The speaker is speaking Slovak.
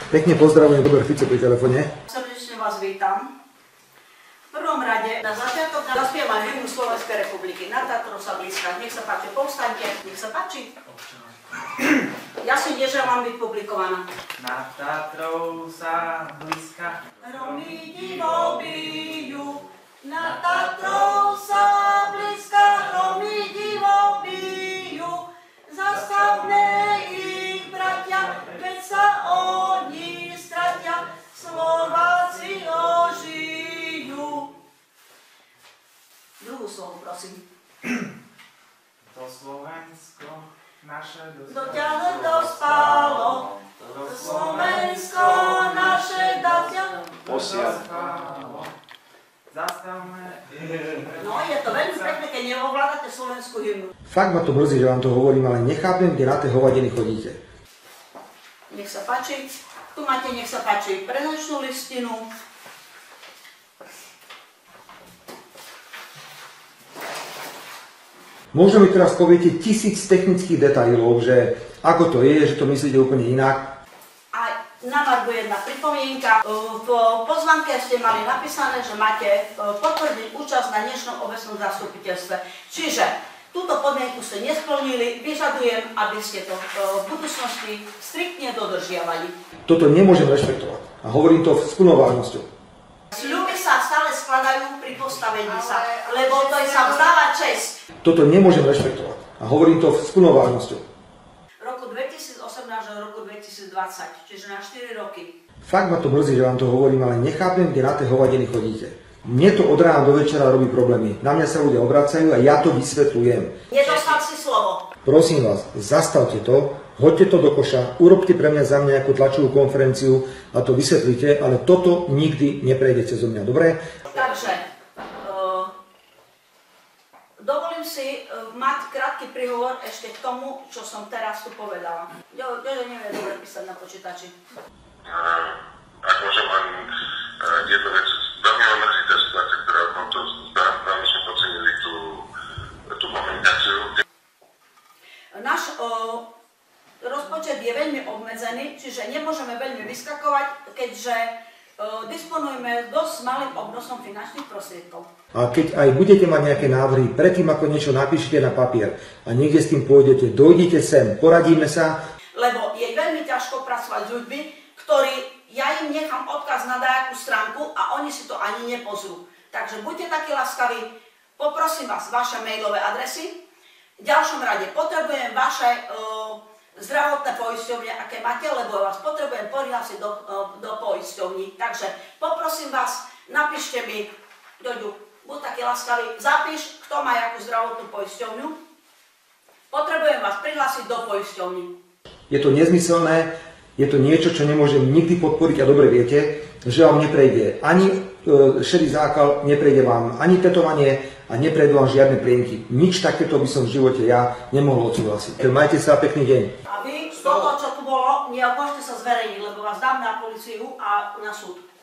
Pekne pozdravujem, Robert Fico pri telefóne. Srdečne vás vítam. V prvom rade na začiatok zaspievam hymnu Slovenskej republiky. Na Tatrov sa blízka. Nech sa páči, povstaňte. Nech sa páči. Ja si neželám byť publikovaná. Na Tatrov sa blízka. Hromy divo bijú. Na Tatrov sa blízka. Hromy divo bijú. Zastavme ich, bratia, keď sa oni stratia. Slováci ožijú. Druhú slovo, prosím. To Slovensko naše doťahlo dospalo. To Slovensko naše dospalo. Zastavme. No, je to veľmi pekné, keď neovládate slovenskú hymnu. Fakt ma to mrzí, že vám to hovorím, ale nechápem, kde na tie hovadiny chodíte. Nech sa páči. Tu máte, nech sa páči, prenačnú listinu. Možno mi teraz poviete 1000 technických detailov, že ako to je, že to myslíte úplne inak. A na margu jedna pripomienka. V pozvánke ste mali napísané, že máte potvrdiť účasť na dnešnom obecnom zastupiteľstve. Čiže túto podmienku ste nesplnili, vyžadujem, aby ste to v budúcnosti striktne dodržiavali. Toto nemôžem rešpektovať a hovorím to s plnou vážnosťou. Sľuby sa stále skladajú pri postavení sa, lebo to je sa vzdáva česť. Toto nemôžem rešpektovať a hovorím to s plnou vážnosťou. Roku 2018 do roku 2020, čiže na 4 roky. Fakt ma to mrzí, že vám to hovorím, ale nechápem, kde na tie hovadiny chodíte. Mne to od rána do večera robí problémy. Na mňa sa ľudia obracajú a ja to vysvetľujem. Nedostal si slovo. Prosím vás, zastavte to, hoďte to do koša, urobte pre mňa za mňa nejakú tlačovú konferenciu a to vysvetlíte, ale toto nikdy neprejde cez mňa, dobre? Takže, dovolím si mať krátky príhovor ešte k tomu, čo som teraz tu povedala. Jože nevie dobre písať na počítači. Ak môžem len jednu vec, veľmi ma mrzí tá situácia, ktorá v tomto veľmi sme podcenili tú komunikáciu. Náš rozpočet je veľmi obmedzený, čiže nemôžeme veľmi vyskakovať, keďže disponujeme dosť malým obnosom finančných prostriedkov. A keď aj budete mať nejaké návrhy, predtým ako niečo napíšete na papier a niekde s tým pôjdete, dojdite sem, poradíme sa. Lebo je veľmi ťažko pracovať s ľuďmi, ktorí, ja im nechám odkaz na dajakú stránku a oni si to ani nepozrú. Takže buďte takí laskaví, poprosím vás vaše mailové adresy. V ďalšom rade potrebujem vaše zdravotné poisťovne, aké máte, lebo vás potrebujem prihlásiť do poisťovní. Takže poprosím vás, napíšte mi, Ďoďu, buď taký laskavý, zapíš, kto má jakú zdravotnú poisťovňu. Potrebujem vás prihlásiť do poisťovní. Je to nezmyselné, je to niečo, čo nemôžem nikdy podporiť a dobre viete, že vám neprejde ani šedý zákal, neprejde vám ani tetovanie a neprejdú vám žiadne plienky. Nič takéto by som v živote ja nemohol odsúhlasiť. Majte sa, pekný deň. A vy, toto, čo tu bolo, môžete sa zverejniť, lebo vás dám na políciu a na súd.